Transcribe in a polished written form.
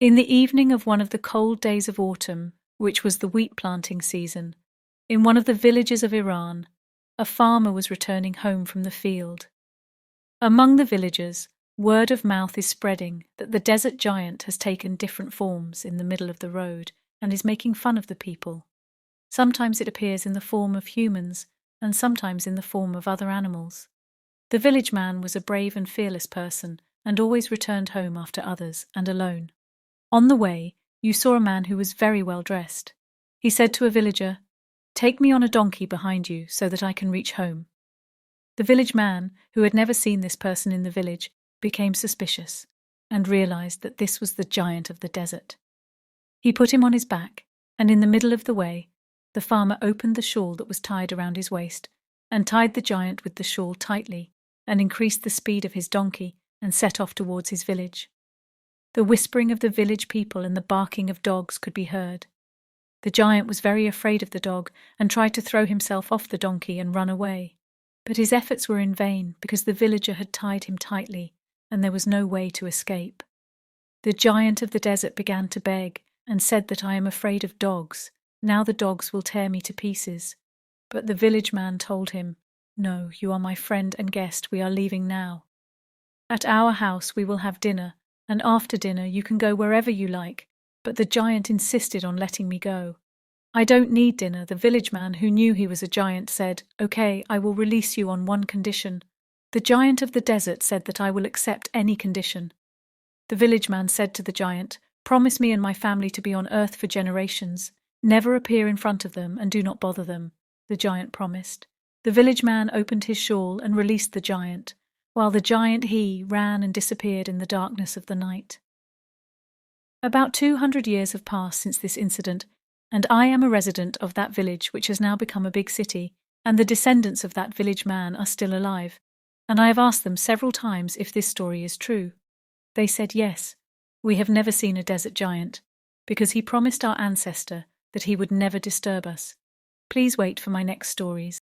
In the evening of one of the cold days of autumn, which was the wheat planting season, in one of the villages of Iran, a farmer was returning home from the field. Among the villagers, word of mouth is spreading that the desert giant has taken different forms in the middle of the road and is making fun of the people. Sometimes it appears in the form of humans and sometimes in the form of other animals. The village man was a brave and fearless person and always returned home after others and alone. On the way, you saw a man who was very well dressed. He said to a villager, "Take me on a donkey behind you so that I can reach home." The village man, who had never seen this person in the village, became suspicious and realized that this was the giant of the desert. He put him on his back, and in the middle of the way, the farmer opened the shawl that was tied around his waist and tied the giant with the shawl tightly and increased the speed of his donkey and set off towards his village. The whispering of the village people and the barking of dogs could be heard. The giant was very afraid of the dog and tried to throw himself off the donkey and run away. But his efforts were in vain because the villager had tied him tightly and there was no way to escape. The giant of the desert began to beg and said that I am afraid of dogs. Now the dogs will tear me to pieces. But the village man told him, "No, you are my friend and guest. We are leaving now. At our house we will have dinner, and after dinner you can go wherever you like." But the giant insisted on letting me go. "I don't need dinner," the village man, who knew he was a giant, said. "Okay, I will release you on one condition." The giant of the desert said that I will accept any condition. The village man said to the giant, "Promise me and my family to be on earth for generations. Never appear in front of them and do not bother them." The giant promised. The village man opened his shawl and released the giant, while the giant ran and disappeared in the darkness of the night. About 200 years have passed since this incident, and I am a resident of that village which has now become a big city, and the descendants of that village man are still alive, and I have asked them several times if this story is true. They said yes, we have never seen a desert giant, because he promised our ancestor that he would never disturb us. Please wait for my next stories.